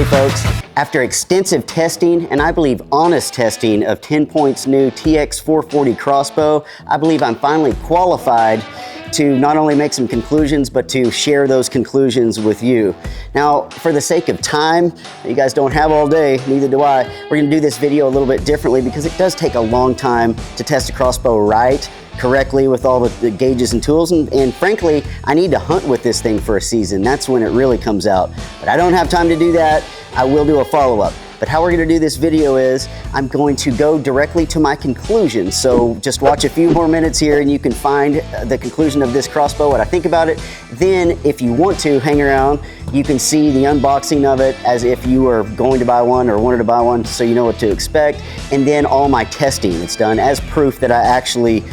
Hey folks, after extensive testing, and I believe honest testing of TenPoint's new TX440 crossbow, I believe I'm finally qualified to not only make some conclusions, but to share those conclusions with you. Now, for the sake of time, you guys don't have all day, neither do I. We're gonna do this video a little bit differently because it does take a long time to test a crossbow right, correctly with all the gauges and tools, and frankly, I need to hunt with this thing for a season. That's when it really comes out. But I don't have time to do that. I will do a follow-up. But how we're gonna do this video is, I'm going to go directly to my conclusion. So just watch a few more minutes here and you can find the conclusion of this crossbow, what I think about it. Then, if you want to hang around, you can see the unboxing of it as if you were going to buy one or wanted to buy one, so you know what to expect. And then all my testing is done as proof that I actually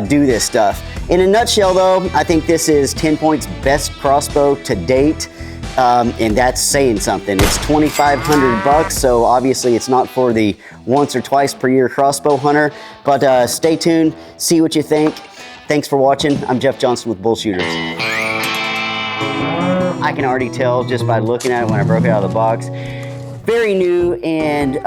do this stuff. In a nutshell though, I think this is TenPoint's best crossbow to date. And that's saying something. It's $2,500, so obviously it's not for the once or twice per year crossbow hunter, but stay tuned, see what you think. Thanks for watching. I'm Jeff Johnston with BullShooters. I can already tell just by looking at it when I broke it out of the box. Very new and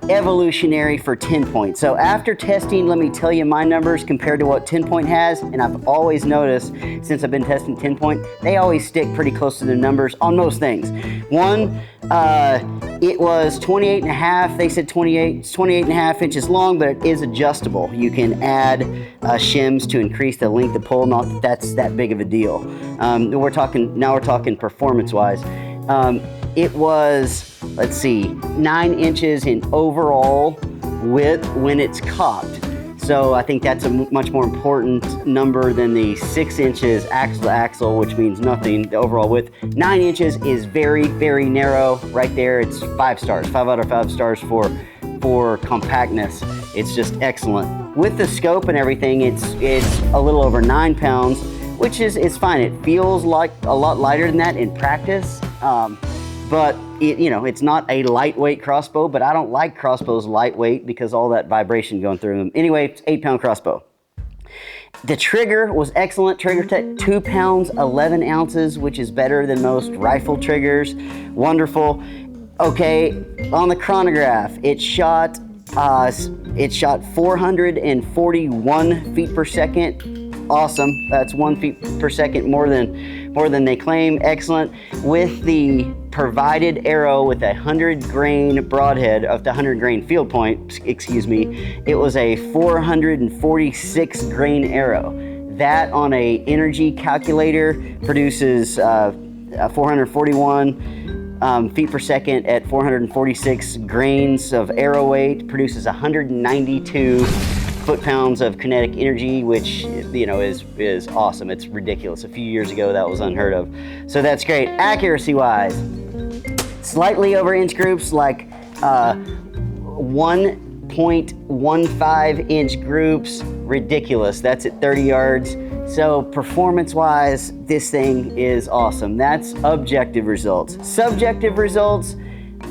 evolutionary for TenPoint. So after testing, let me tell you my numbers compared to what TenPoint has, and I've always noticed since I've been testing TenPoint, they always stick pretty close to the numbers on most things. One, it was 28 and a half. They said 28. It's 28 and a half inches long, but it is adjustable. You can add shims to increase the length of pull. Not that that's that big of a deal. Now we're talking performance-wise. It was, let's see, 9 inches in overall width when it's cocked. So I think that's a much more important number than the 6 inches axle to axle, which means nothing, the overall width. 9 inches is very, very narrow. Right there, it's 5 stars, 5 out of 5 stars for compactness. It's just excellent. With the scope and everything, it's a little over 9 pounds, which is fine. It feels like a lot lighter than that in practice. But it's not a lightweight crossbow, but I don't like crossbows lightweight because all that vibration going through them. Anyway, it's 8-pound crossbow. The trigger was excellent. Trigger tech, 2 pounds, 11 ounces, which is better than most rifle triggers. Wonderful. Okay, on the chronograph, it shot 441 feet per second. Awesome. That's 1 feet per second more than they claim. Excellent. With the provided arrow with a 100 grain broadhead of the 100 grain field point, excuse me, it was a 446 grain arrow. That on a energy calculator produces 441 feet per second at 446 grains of arrow weight, produces 192 foot-pounds of kinetic energy, which is awesome. It's ridiculous. A few years ago that was unheard of. So that's great. Accuracy-wise, slightly over inch groups, like 1.15 inch groups. Ridiculous. That's at 30 yards. So performance-wise, this thing is awesome. That's objective results. Subjective results,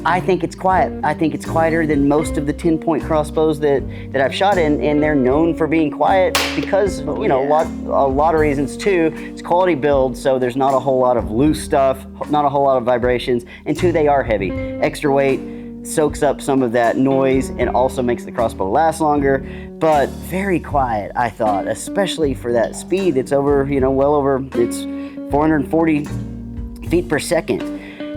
I think it's quiet. I think it's quieter than most of the TenPoint crossbows that I've shot in, and they're known for being quiet because, a lot of reasons too. It's quality build, so there's not a whole lot of loose stuff, not a whole lot of vibrations, and two, they are heavy. Extra weight soaks up some of that noise and also makes the crossbow last longer, but very quiet, I thought, especially for that speed. It's over, well over, it's 440 feet per second.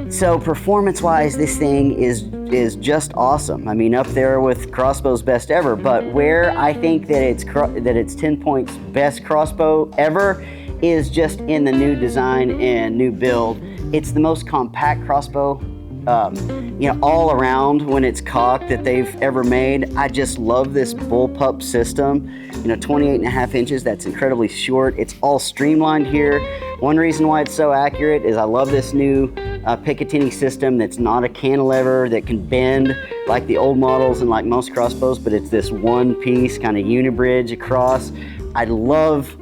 So performance-wise, this thing is just awesome. I mean, up there with crossbow's best ever. But where I think that it's TenPoint's best crossbow ever is just in the new design and new build. It's the most compact crossbow, all around when it's cocked that they've ever made. I just love this bullpup system. 28 and a half inches, that's incredibly short. It's all streamlined here. One reason why it's so accurate is I love this new Picatinny system that's not a cantilever that can bend like the old models and like most crossbows, but it's this one piece kind of unibridge across. I love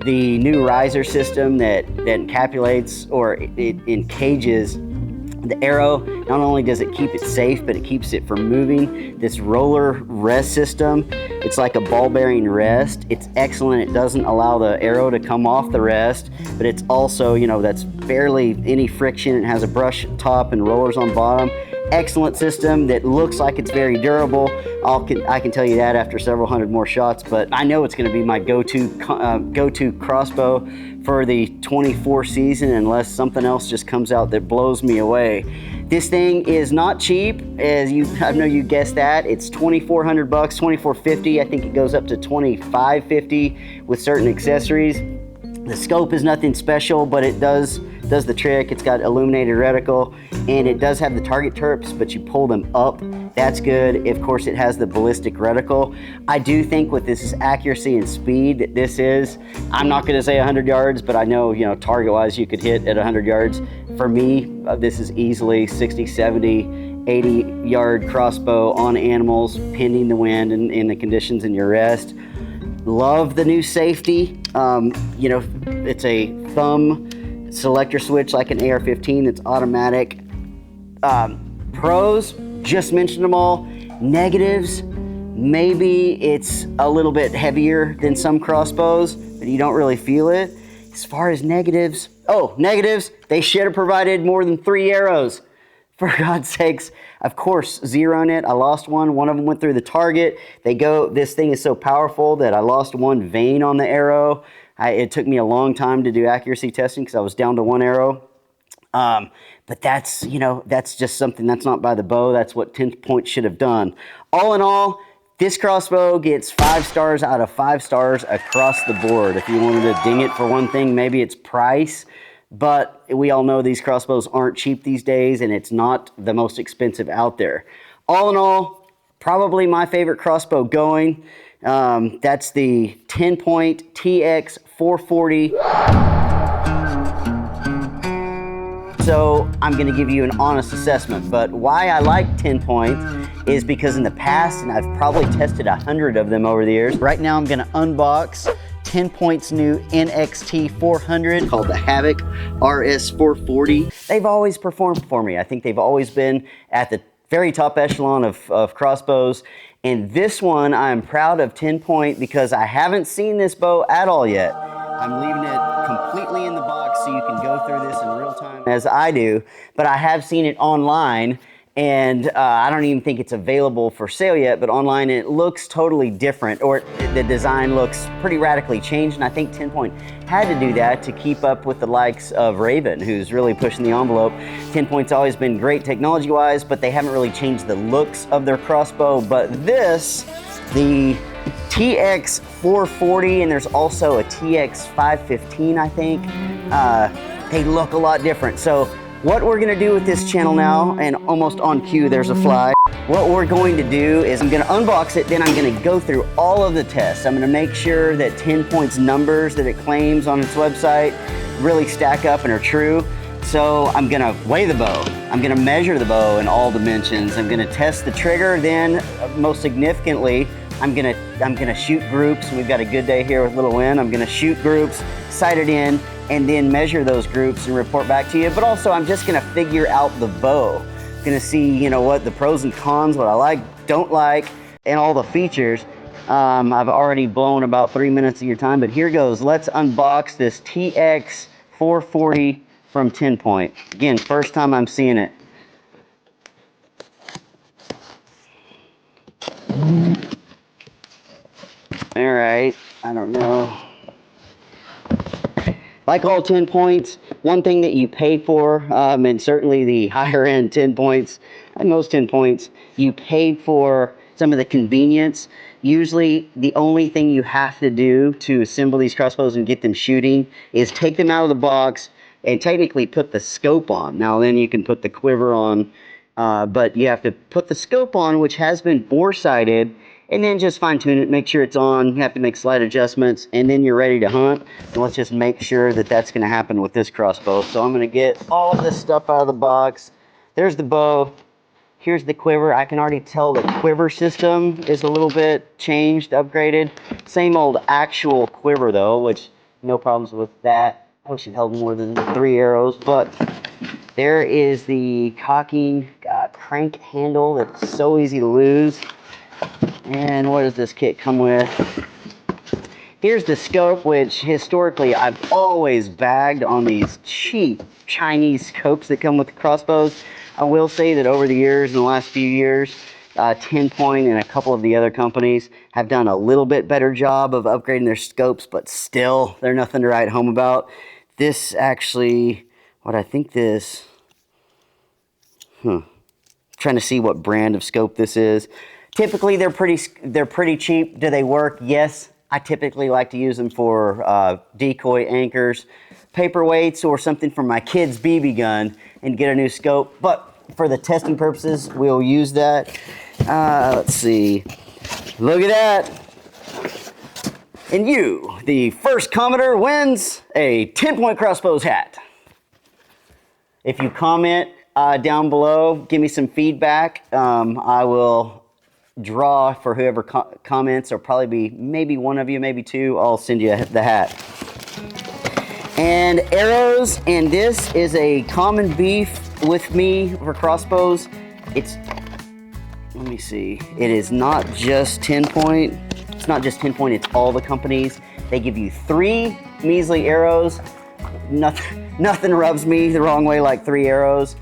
the new riser system that encapsulates or it encages The arrow, not only does it keep it safe, but it keeps it from moving. This roller rest system, it's like a ball bearing rest. It's excellent. It doesn't allow the arrow to come off the rest, but it's also, you know, that's barely any friction. It has a brush top and rollers on bottom. Excellent system that looks like it's very durable. I can tell you that after several hundred more shots, but I know it's going to be my go-to crossbow for the 24 season unless something else just comes out that blows me away. This thing is not cheap, I know you guessed that. It's $2,400, $2,450. I think it goes up to $2,550 with certain accessories. The scope is nothing special, but it does the trick. It's got illuminated reticle, and it does have the target terps, but you pull them up. That's good. Of course, it has the ballistic reticle. I do think with this accuracy and speed that this is, I'm not gonna say 100 yards, but I know, you know, target-wise, you could hit at 100 yards. For me, this is easily 60, 70, 80-yard crossbow on animals, pending the wind and the conditions in your rest. Love the new safety. You know, it's a thumb selector switch like an AR-15 that's automatic. Pros, just mentioned them all. Negatives, maybe it's a little bit heavier than some crossbows, but you don't really feel it. As far as negatives, they should have provided more than 3 arrows. For God's sakes, of course, zeroing it. I lost one. One of them went through the target. This thing is so powerful that I lost one vein on the arrow. It took me a long time to do accuracy testing because I was down to 1 arrow. But that's, you know, that's just something that's not by the bow. That's what TenPoint should have done. All in all, this crossbow gets 5 stars out of 5 stars across the board. If you wanted to ding it for one thing, maybe it's price. But we all know these crossbows aren't cheap these days, and it's not the most expensive out there. All in all, probably my favorite crossbow going. That's the TenPoint TX440. So I'm going to give you an honest assessment, but why I like TenPoint is because in the past, and I've probably tested 100 of them over the years. Right now I'm going to unbox TenPoint's new NXT 400 called the Havoc RS440. They've always performed for me. I think they've always been at the very top echelon of crossbows. And this one, I'm proud of TenPoint because I haven't seen this bow at all yet. I'm leaving it completely in the box so you can go through this in real time as I do, but I have seen it online. And I don't even think it's available for sale yet, but online it looks totally different, or the design looks pretty radically changed. And I think TenPoint had to do that to keep up with the likes of Raven, who's really pushing the envelope. TenPoint's always been great technology-wise, but they haven't really changed the looks of their crossbow. But this, the TX440, and there's also a TX515, I think, they look a lot different. So what we're gonna do with this channel now, and almost on cue, there's a fly. What we're going to do is I'm gonna unbox it, then I'm gonna go through all of the tests. I'm gonna make sure that TenPoint's numbers that it claims on its website really stack up and are true. So I'm gonna weigh the bow. I'm gonna measure the bow in all dimensions. I'm gonna test the trigger, then most significantly, I'm gonna shoot groups. We've got a good day here with little wind. I'm gonna shoot groups, sight it in, and then measure those groups and report back to you. But also, I'm just gonna figure out the bow. I'm gonna see, you know, what the pros and cons, what I like, don't like, and all the features. I've already blown about 3 minutes of your time, but here goes. Let's unbox this TX440 from TenPoint. Again, first time I'm seeing it. All right, I don't know. Like all TenPoints, one thing that you pay for, and certainly the higher end TenPoints, and most TenPoints, you pay for some of the convenience. Usually the only thing you have to do to assemble these crossbows and get them shooting is take them out of the box and technically put the scope on. Now then you can put the quiver on, but you have to put the scope on, which has been bore-sighted, and then just fine tune it, make sure it's on. You have to make slight adjustments, and then you're ready to hunt. And let's just make sure that that's gonna happen with this crossbow. So I'm gonna get all of this stuff out of the box. There's the bow. Here's the quiver. I can already tell the quiver system is a little bit changed, upgraded. Same old actual quiver though, which no problems with that. I wish it held more than 3 arrows, but There is the cocking crank handle that's so easy to lose. And what does this kit come with? Here's the scope, which historically I've always bagged on these cheap Chinese scopes that come with the crossbows. I will say that over the years, in the last few years, TenPoint and a couple of the other companies have done a little bit better job of upgrading their scopes, but still, they're nothing to write home about. This actually, what I think this, trying to see what brand of scope this is. Typically, they're pretty cheap. Do they work? Yes. I typically like to use them for decoy anchors, paperweights, or something for my kid's BB gun and get a new scope. But for the testing purposes, we'll use that. Let's see. Look at that. And you, the first commenter, wins a TenPoint Crossbows hat. If you comment down below, give me some feedback. I will draw for whoever comments. There'll probably be maybe one of you, maybe two. I'll send you the hat. And arrows, and this is a common beef with me for crossbows. It's, let me see, it is not just TenPoint. It's not just TenPoint, it's all the companies. They give you 3 measly arrows. Nothing rubs me the wrong way like 3 arrows,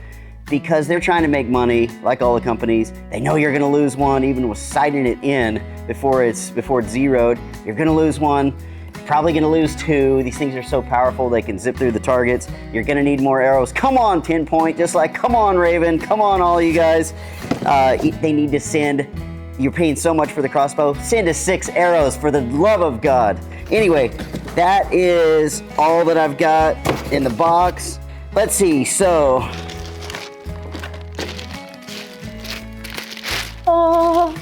because they're trying to make money like all the companies. They know you're gonna lose one, even with sighting it in before it's zeroed. You're gonna lose one, probably gonna lose 2. These things are so powerful, they can zip through the targets. You're gonna need more arrows. Come on, TenPoint, just like, come on, Raven, come on, all you guys. They need to send, you're paying so much for the crossbow, send us 6 arrows for the love of God. Anyway, that is all that I've got in the box. Let's see, so, oh,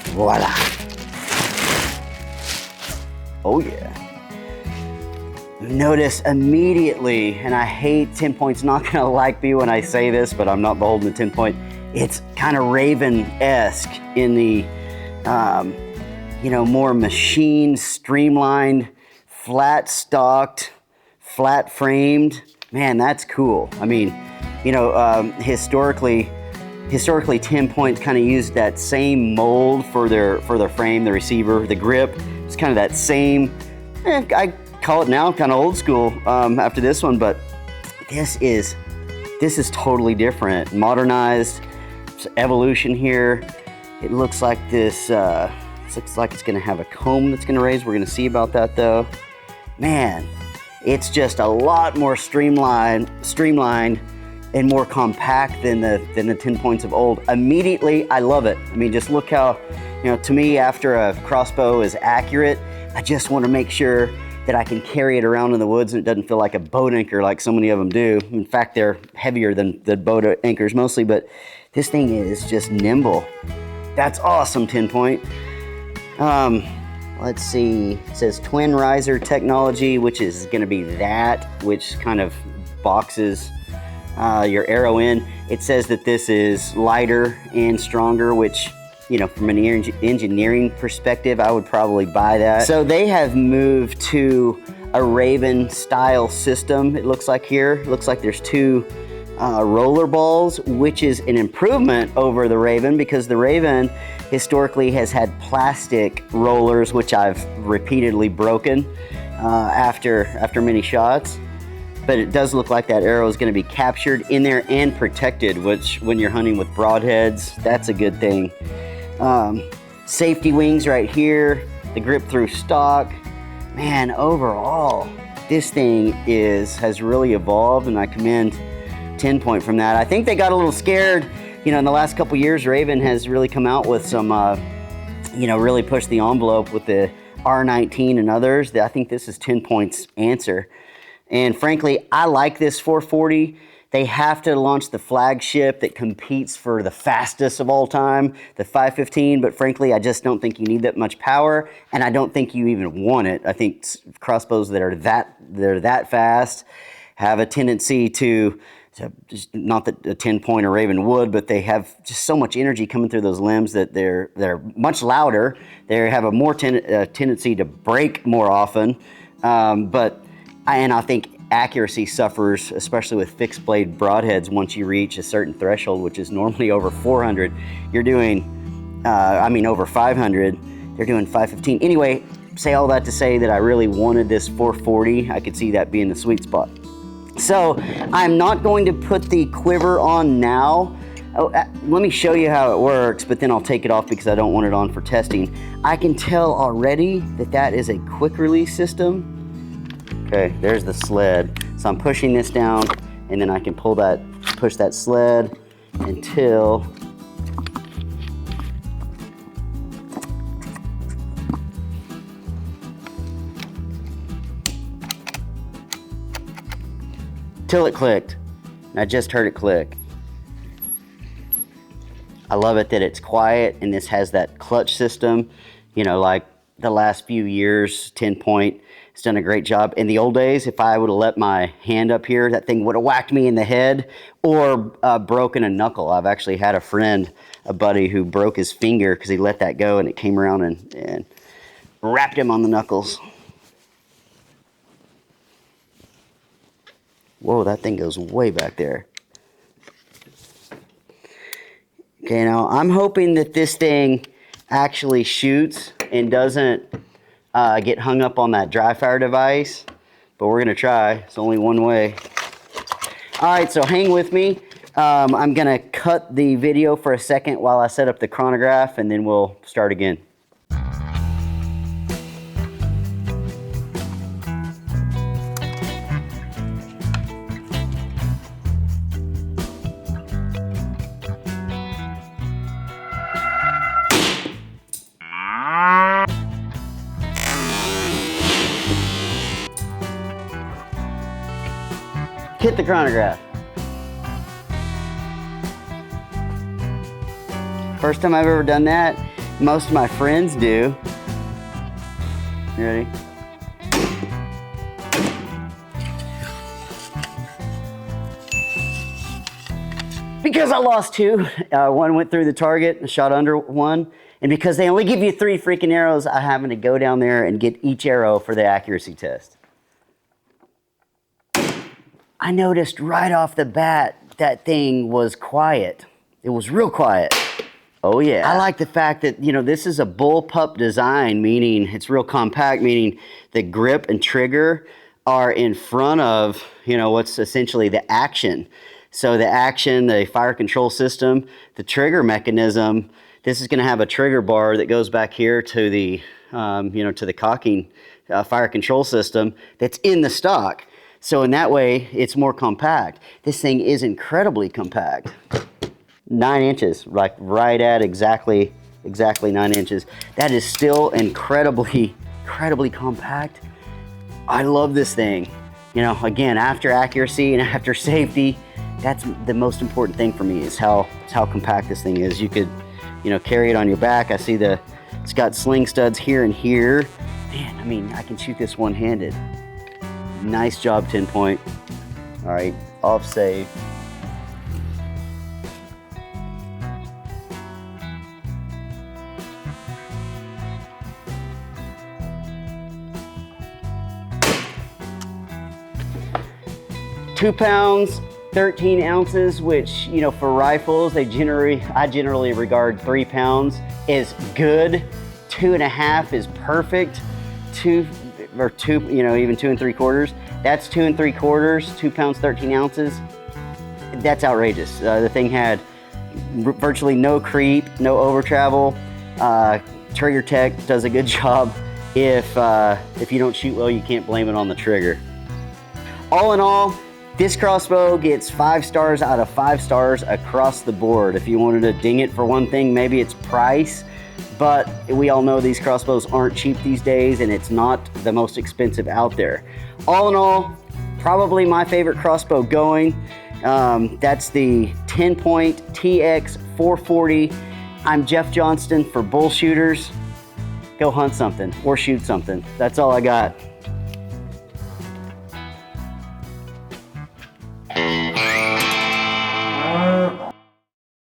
voila. Oh yeah. Notice immediately, and I hate TenPoint's not gonna like me when I say this, but I'm not beholden to TenPoint. It's kind of Raven-esque in the, more machine, streamlined, flat stocked, flat framed. Man, that's cool. I mean, historically TenPoint kind of used that same mold for their frame, the receiver, the grip. It's kind of that same, I call it now kind of old school after this one, but this is totally different, modernized. Evolution here. It looks like this, looks like it's gonna have a comb that's gonna raise. We're gonna see about that though. Man, it's just a lot more streamlined and more compact than the TenPoints of old. Immediately, I love it. I mean, just look how, to me, after a crossbow is accurate, I just want to make sure that I can carry it around in the woods and it doesn't feel like a boat anchor like so many of them do. In fact, they're heavier than boat anchors mostly, but this thing is just nimble. That's awesome, TenPoint. Let's see, it says twin riser technology, which is gonna be which kind of boxes your arrow in. It says that this is lighter and stronger, which, from an engineering perspective, I would probably buy that. So they have moved to a Raven style system. It looks like here, it looks like there's 2 roller balls, which is an improvement over the Raven, because the Raven historically has had plastic rollers, which I've repeatedly broken after many shots. But it does look like that arrow is going to be captured in there and protected, which when you're hunting with broadheads, that's a good thing. Safety wings right here, the grip through stock. Man, overall, this thing has really evolved, and I commend TenPoint from that. I think they got a little scared, in the last couple years. Raven has really come out with some, really pushed the envelope with the R19 and others. I think this is TenPoint's answer. And frankly, I like this 440. They have to launch the flagship that competes for the fastest of all time, the 515, but frankly, I just don't think you need that much power, and I don't think you even want it. I think crossbows that are that fast have a tendency to not that a TenPoint or Raven would, but they have just so much energy coming through those limbs that they're much louder. They have a more tendency to break more often, and I think accuracy suffers, especially with fixed blade broadheads. Once you reach a certain threshold, which is normally over 400, you're doing, over 500, they're doing 515. Anyway, say all that to say that I really wanted this 440. I could see that being the sweet spot. So I'm not going to put the quiver on now. Let me show you how it works, but then I'll take it off because I don't want it on for testing. I can tell already that that is a quick release system. Okay, there's the sled. So I'm pushing this down, and then I can push that sled until it clicked. I just heard it click. I love it that it's quiet, and this has that clutch system. You know, like the last few years, TenPoint has done a great job. In the old days, if I would have let my hand up here, that thing would have whacked me in the head or broken a knuckle. I've actually had a buddy who broke his finger because he let that go, and it came around and wrapped him on the knuckles. Whoa, that thing goes way back there. Okay, now I'm hoping that this thing actually shoots and doesn't get hung up on that dry fire device, but we're gonna try. It's only one way. All right, so hang with me. I'm gonna cut the video for a second while I set up the chronograph, and then we'll start again. Hit the chronograph. First time I've ever done that. Most of my friends do. You ready? Because I lost two. One went through the target and shot under one. And because they only give you 3 freaking arrows, I happened to go down there and get each arrow for the accuracy test. I noticed right off the bat that thing was quiet. It was real quiet. Oh yeah. I like the fact that, you know, this is a bullpup design, meaning it's real compact, meaning the grip and trigger are in front of, you know, what's essentially the action. So the action, the fire control system, the trigger mechanism, this is gonna have a trigger bar that goes back here to the, to the cocking fire control system that's in the stock. So in that way, it's more compact. This thing is incredibly compact. 9 inches, like right at exactly 9 inches. That is still incredibly compact. I love this thing. You know, again, after accuracy and after safety, that's the most important thing for me is how compact this thing is. You could, you know, carry it on your back. I see it's got sling studs here and here. Man, I mean, I can shoot this one-handed. Nice job, TenPoint. All right, off save. Two pounds, 13 ounces, which, you know, for rifles, I generally regard 3 pounds as good. 2.5 is perfect. Even 2 3/4. That's 2 3/4, 2 pounds, 13 ounces. That's outrageous. The thing had virtually no creep, no over travel. Trigger tech does a good job. If you don't shoot well, you can't blame it on the trigger. All in all, this crossbow gets 5 stars out of 5 stars across the board. If you wanted to ding it for one thing, maybe it's price. But we all know these crossbows aren't cheap these days, and it's not the most expensive out there. All in all, probably my favorite crossbow going. That's the TenPoint TX 440. I'm Jeff Johnston for BullShooters. Go hunt something or shoot something. That's all I got.